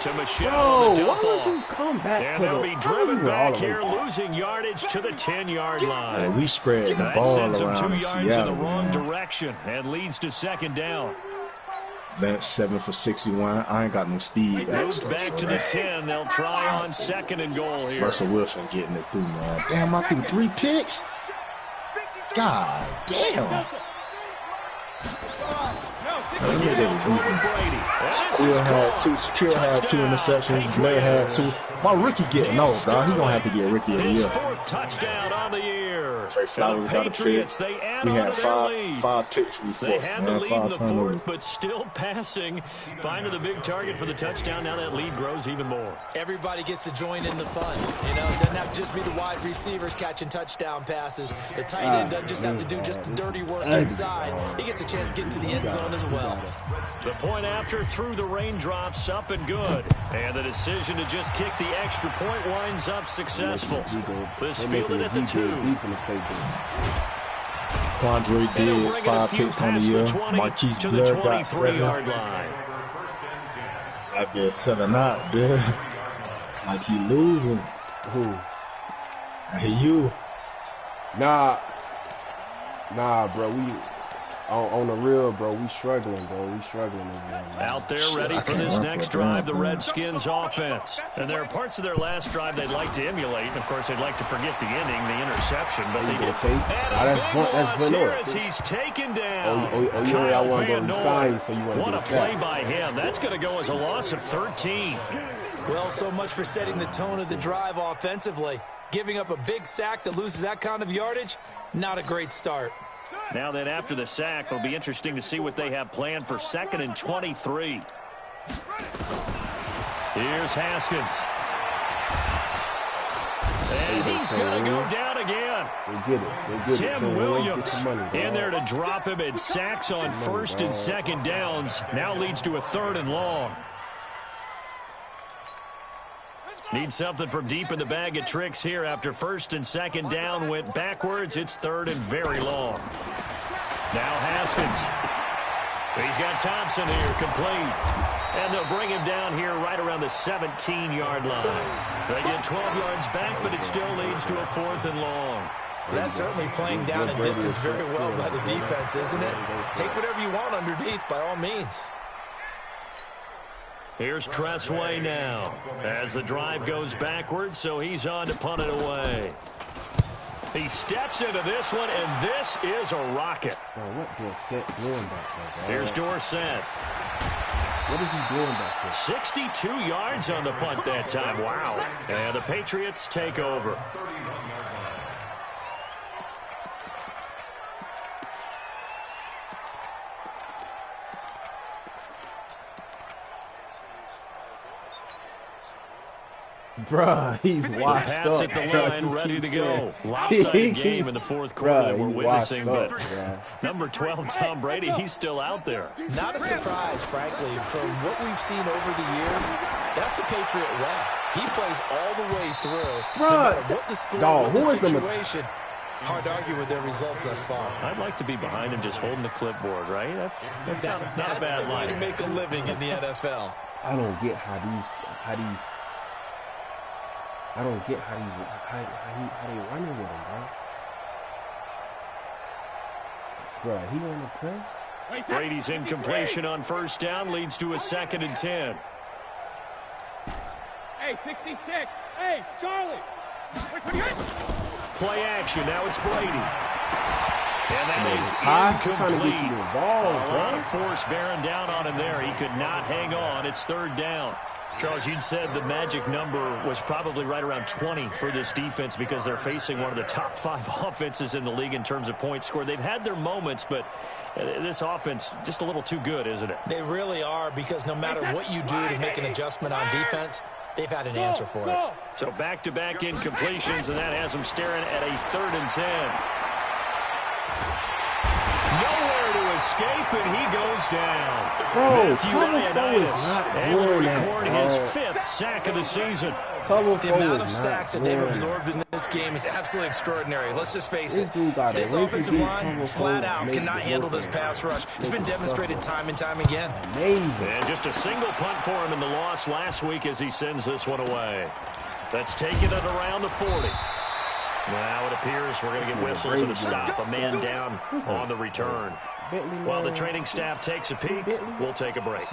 To Michelle on the dump off. And they'll be driven back here, losing yardage to the 10-yard line. And we spread the That ball sends them 2 around in yards Seattle, in the wrong man. direction and leads to 2nd down. Bench 7 for 61. I ain't got no speed. Moved back to the 10. They'll try on 2nd and goal here. Russell Wilson getting it through, man. Damn, I threw 3 picks. God damn. Shaquille had 2 interceptions. Blair had 2. My rookie getting old, dog. He gonna have to get rookie of the His year. 4th touchdown on the year. Trey Flowers got a pick. We had 5 picks. They had the lead in the 4th, but still passing. Finding the big target for the touchdown. Now that lead grows even more. Everybody gets to join in the fun. You know, it doesn't have to just be the wide receivers catching touchdown passes. The tight end doesn't just have to do just the dirty work inside. He gets a chance to get into the end zone as well. The point after through the raindrops, up and good. And the decision to just kick the extra point winds up successful. This fielded at the 2. Quandre Diggs, 5 picks on the year. Marquise Blair got 7. line. I get 7 out, dude. Like he losing. Who? I hear you. Nah, bro. We on the real, bro. We struggling, bro. We struggling. Out there ready for this next drive, the Redskins offense. And there are parts of their last drive they'd like to emulate. And, of course, they'd like to forget the ending, the interception. But they did. And a big loss here as he's taken down. I want to go sign, so you want to What a play by him. That's going to go as a loss of 13. Well, so much for setting the tone of the drive offensively. Giving up a big sack that loses that kind of yardage, not a great start. Now then, after the sack, it'll be interesting to see what they have planned for 2nd and 23. Here's Haskins. And he's going to go down again. They get it. Tim Williams in there to drop him, and sacks on 1st and 2nd downs. Now leads to a 3rd and long. Need something from deep in the bag of tricks here after 1st and 2nd down went backwards. It's 3rd and very long. Now Haskins. He's got Thompson here, complete. And they'll bring him down here right around the 17-yard line. They get 12 yards back, but it still leads to a 4th and long. That's certainly playing down a distance very well by the defense, isn't it? Take whatever you want underneath, by all means. Here's Tressway now as the drive goes backwards, so he's on to punt it away. He steps into this one, and this is a rocket. What Dorsett doing back there? Here's Dorsett. What is he doing back there? 62 yards on the punt that time. Wow. And the Patriots take over. Bruh, he's washed Pats up. at the line, ready to go. Lopsided game in the 4th quarter that we're witnessing, but number 12, Tom Brady, he's still out there. Not a surprise, frankly, from what we've seen over the years. That's the Patriot way. He plays all the way through. No matter what the score, what the situation. Hard to argue with their results thus far. I'd like to be behind him just holding the clipboard, right? That's not a bad line. Way to make a living in the NFL. I don't get how they running with him, bro. He on the press. Brady's incompletion on 1st down leads to a 2nd and 10. Hey, 66. Hey, Charlie. Play action. Now it's Brady. And that is incomplete. A lot of force bearing down on him there. He could not hang on. It's third down. Charles, you'd said the magic number was probably right around 20 for this defense because they're facing one of the top 5 offenses in the league in terms of points scored. They've had their moments, but this offense just a little too good, isn't it? They really are, because no matter what you do to make an adjustment on defense, they've had an answer for it. So back-to-back incompletions, and that has them staring at a 3rd and 10. Nowhere to escape, and he goes down. Matthew Ioannidis able to record his 5th sack of the season. The amount of sacks that they've absorbed in this game is absolutely extraordinary. Let's just face it. This offensive line, flat out, cannot handle this pass rush. It's been demonstrated time and time again. And just a single punt for him in the loss last week as he sends this one away. That's taken it around the 40. Now it appears we're going to get whistles and a stop. A man down on the return. While the training staff takes a peek, we'll take a break.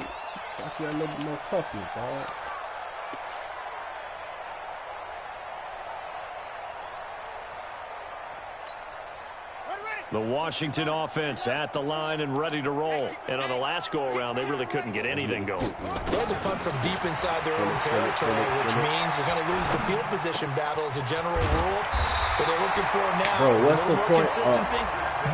The Washington offense at the line and ready to roll. And on the last go-around, they really couldn't get anything going. They had to punt from deep inside their own territory, which means you're going to lose the field position battle as a general rule. What they're looking for now is a little more consistency.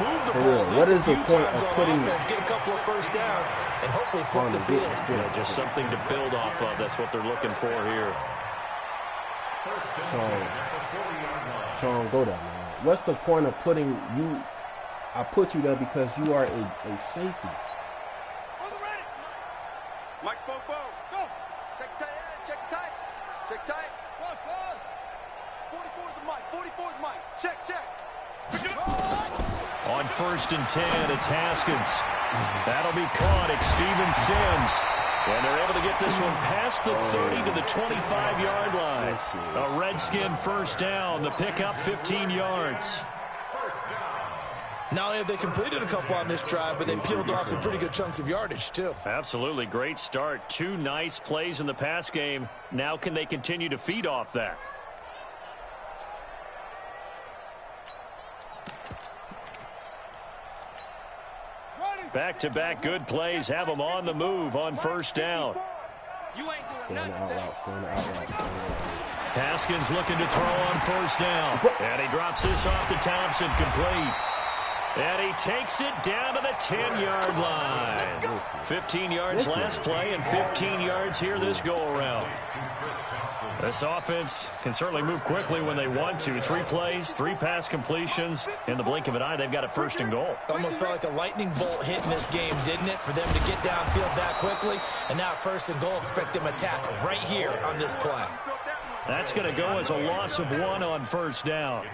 Move the ball what is the point of putting offense, get a couple of first downs, and hopefully flip the field. Just something to build off of. That's what they're looking for here. Sean, go there, man. What's the point of putting you? I put you there because you are a safety. On the ready. Mike Spopo. Go. Check tight end. Check tight. Check tight. Cross. 44 is the mic. 44 is the mic. Check. On 1st and 10, it's Haskins. That'll be caught. It's Steven Sims. And they're able to get this one past the 30 to the 25-yard line. A Redskin first down. The pickup 15 yards. Not only have they completed a couple on this drive, but they peeled off some pretty good chunks of yardage, too. Absolutely. Great start. 2 nice plays in the pass game. Now can they continue to feed off that? Back-to-back good plays have them on the move on 1st down. Haskins looking to throw on 1st down. And he drops this off to Thompson, complete. And he takes it down to the 10-yard line. 15 yards last play and 15 yards here this go-around. This offense can certainly move quickly when they want to. 3 plays, 3 pass completions. In the blink of an eye, they've got it 1st and goal. Almost felt like a lightning bolt hit in this game, didn't it? For them to get downfield that quickly. And now 1st and goal, expect them to attack right here on this play. That's going to go as a loss of 1 on 1st down.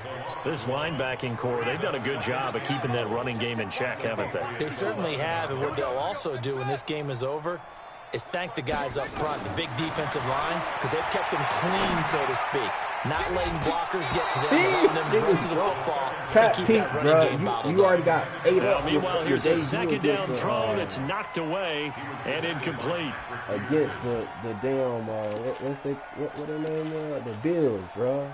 This linebacking core, they've done a good job of keeping that running game in check, haven't they? They certainly have, and what they'll also do when this game is over is thank the guys up front, the big defensive line, because they've kept them clean, so to speak. Not letting blockers get to them, allowing them to run to the football and keep that running game bottled up. You already got 8 up. Meanwhile, here's a 2nd down throw that's knocked away and incomplete. Against the damn, what their name was? The Bills, bro.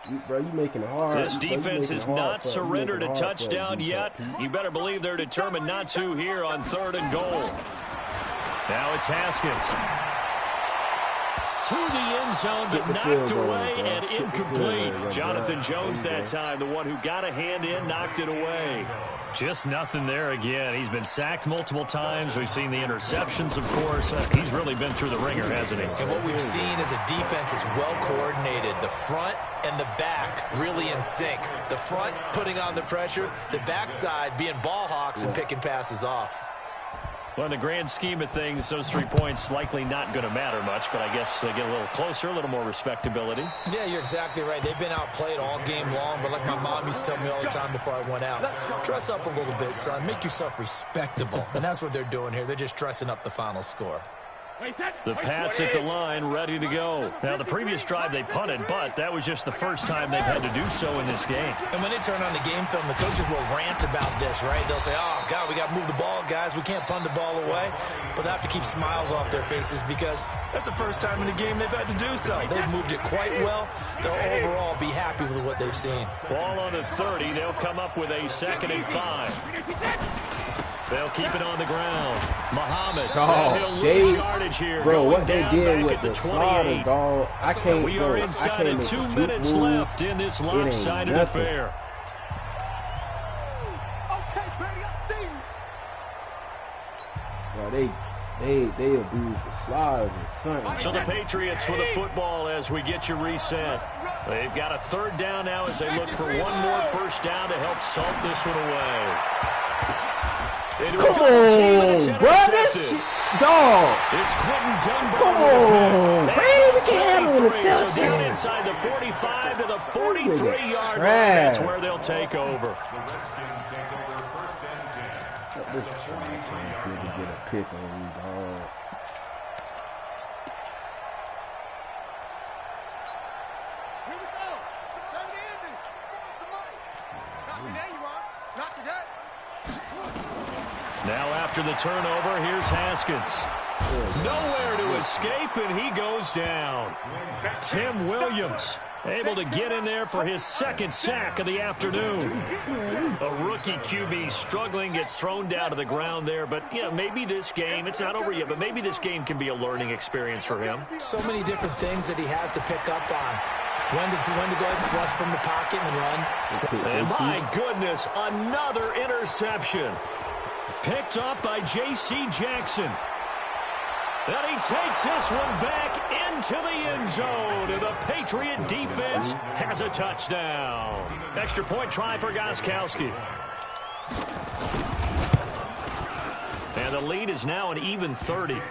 You making it hard. This defense has not surrendered a touchdown yet. You better believe they're determined not to here on 3rd and goal. Now it's Haskins. To the end zone, but knocked away and incomplete. Jonathan Jones that time, the one who got a hand in, knocked it away. Just nothing there again. He's been sacked multiple times. We've seen the interceptions, of course. He's really been through the ringer, hasn't he? And what we've seen is a defense is well coordinated. The front and the back really in sync. The front putting on the pressure, the backside being ball hawks and picking passes off. Well, in the grand scheme of things, those 3 points likely not going to matter much, but I guess they get a little closer, a little more respectability. Yeah, you're exactly right. They've been outplayed all game long, but like my mom used to tell me all the time before I went out, dress up a little bit, son. Make yourself respectable. And that's what they're doing here. They're just dressing up the final score. The Pats at the line, ready to go. Now, the previous drive they punted, but that was just the first time they've had to do so in this game. And when they turn on the game film, the coaches will rant about this, right? They'll say, oh, God, we got to move the ball, guys. We can't punt the ball away. But they have to keep smiles off their faces because that's the first time in the game they've had to do so. They've moved it quite well. They'll overall be happy with what they've seen. Ball on the 30. They'll come up with a 2nd and 5. They'll keep it on the ground. Muhammad, he'll lose yardage here. Bro, what they down did back with at the the 28. slaughter, dog, I can't. We are inside of 2 minutes left in this lopsided affair. Okay, baby, I see you. Bro, they abused the sliders and something. So the Patriots with a football as we get you reset. They've got a 3rd down now as they look for one more first down to help salt this one away. Come on, bro, this shit, dog. It's Quentin Dunbar. Come on, Brady, we can't handle an interception. So down inside the 45 to the 43-yard line. That's where they'll take over. This trash need to get a pick on you, dog. Here we go. Turn the ending. Not today, you are. Not today. Now after the turnover, here's Haskins. Nowhere to escape, and he goes down. Tim Williams able to get in there for his 2nd sack of the afternoon. A rookie QB struggling, gets thrown down to the ground there. But, yeah, maybe this game, it's not over yet, but maybe this game can be a learning experience for him. So many different things that he has to pick up on. When to go ahead and flush from the pocket and run. And my goodness, another interception. Picked up by J.C. Jackson. And he takes this one back into the end zone. And the Patriot defense has a touchdown. Extra point try for Gostkowski. And the lead is now an even 30.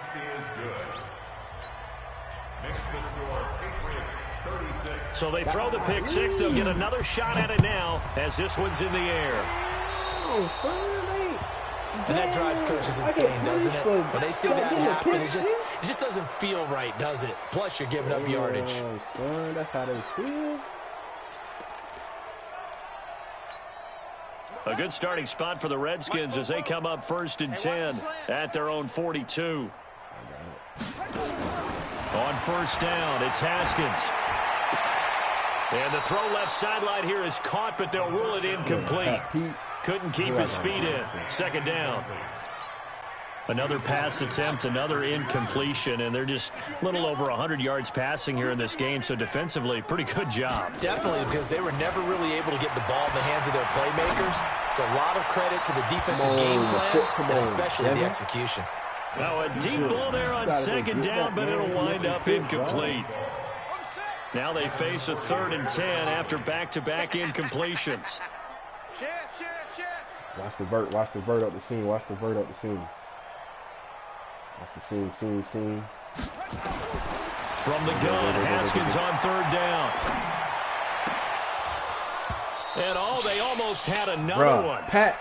So they throw the pick 6. They'll get another shot at it now as this one's in the air. Oh, son, and that drives coaches insane, doesn't it? When they see that happen, it just doesn't feel right, does it? Plus, you're giving up yardage. Oh, son, that's how they feel. A good starting spot for the Redskins as they come up 1st and 10 at their own 42. On 1st down, it's Haskins. And the throw left sideline here is caught, but they'll rule it incomplete. Couldn't keep his feet in. 2nd down. Another pass attempt, another incompletion, and they're just a little over 100 yards passing here in this game, so defensively, pretty good job. Definitely, because they were never really able to get the ball in the hands of their playmakers, so a lot of credit to the defensive game plan, and especially the execution. Now a deep ball there on 2nd down, but it'll wind up incomplete. Now they face a 3rd and 10 after back-to-back incompletions. Watch the vert up the seam. Watch the vert up the seam. Watch the seam. From the gun, Haskins on 3rd down. And they almost had another one. Pat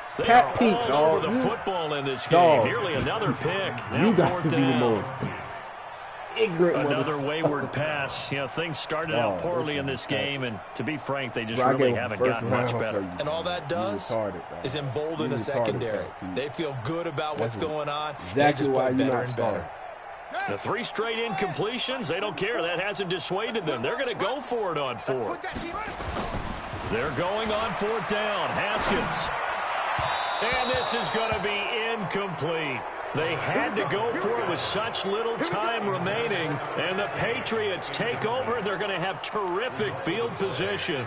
Pete, all dog. over the football in this game. Nearly another pick. Now You got 4th to be the down. most ignorant Another wayward pass. You know, things started out poorly in this game, and to be frank, they just really haven't gotten much better. And all that does is embolden the secondary. They feel good about what's going on. They just play better and better. The 3 straight incompletions, they don't care. That hasn't dissuaded them. They're going to go for it on 4th. They're going on 4th down. Haskins. And this is going to be incomplete. They had to go for it with such little time remaining, and the Patriots take over. They're going to have terrific field position.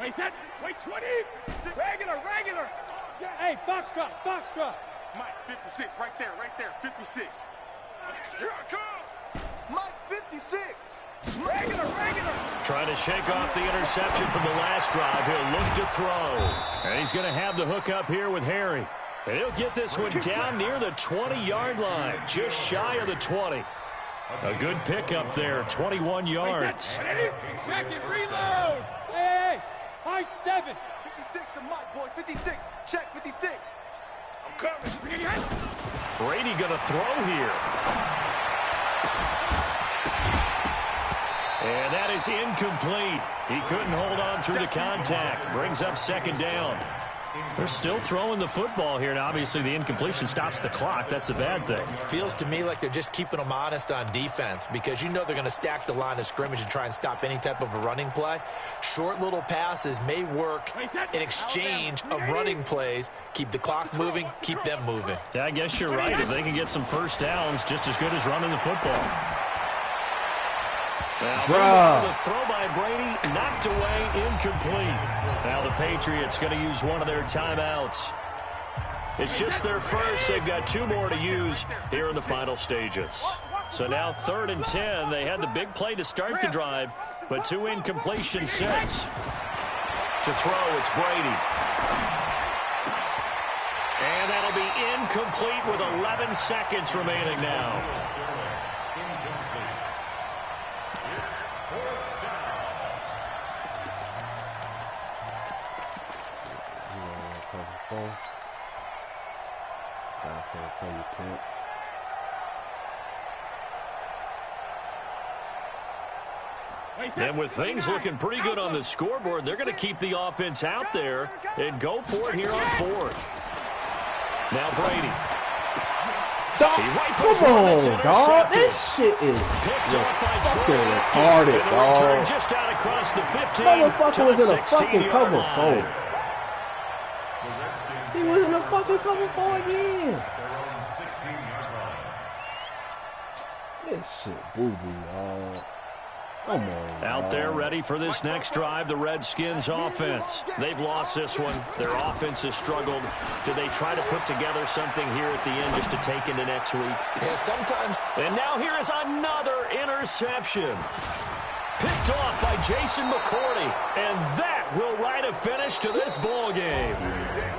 Wait 20. Regular. Hey, Foxtrot. Mike, 56, right there, 56. Here I come. Mike, 56. Regular. Trying to shake off the interception from the last drive. He'll look to throw. And he's going to have the hook up here with Harry. And he'll get this one down near the 20-yard line, just shy of the 20. A good pickup there, 21 yards. Back and reload. Hey, high 7. 56 to Mike, boys, 56. Check, 56. Brady going to throw here. And that is incomplete. He couldn't hold on through the contact. Brings up second down. They're still throwing the football here, and obviously the incompletion stops the clock. That's a bad thing. Feels to me like they're just keeping them honest on defense because you know they're going to stack the line of scrimmage and try and stop any type of a running play. Short little passes may work in exchange of running plays. Keep the clock moving, keep them moving. Yeah, I guess you're right. If they can get some first downs, just as good as running the football. Now, the throw by Brady, knocked away, incomplete. Now the Patriots going to use one of their timeouts. It's just their first. They've got 2 more to use here in the final stages. So now 3rd and 10. They had the big play to start the drive, but 2 incompletion sets. To throw, it's Brady. And that'll be incomplete with 11 seconds remaining now. And with things looking pretty good on the scoreboard, they're going to keep the offense out there and go for it here on 4th. Now Brady. Come on, dog. This shit is fucking retarded, dog. Just out across the 15. Motherfucker was in a fucking cover 4. He was in a fucking cover 4 again. This shit boo-boo, dog. Come on, out there ready for this next drive, the Redskins offense. They've lost this one. Their offense has struggled. Do they try to put together something here at the end just to take into next week? Yeah, sometimes. And now here is another interception. Picked off by Jason McCourty. And that will write a finish to this ball game.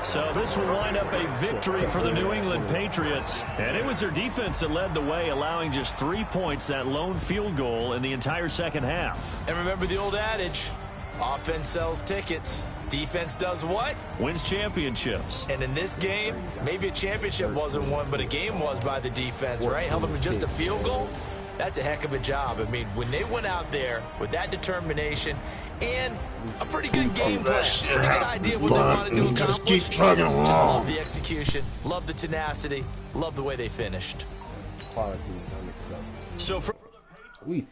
So this will wind up a victory for the New England Patriots. And it was their defense that led the way, allowing just 3 points, that lone field goal in the entire second half. And remember the old adage, offense sells tickets. Defense does what? Wins championships. And in this game, maybe a championship wasn't won, but a game was by the defense, right? Held them to just a field goal. That's a heck of a job. I mean, when they went out there with that determination and a pretty good game plan, pretty good idea what they want to do. Just keep trucking along. Love the execution, love the tenacity, love the way they finished. Quality is unacceptable. So for we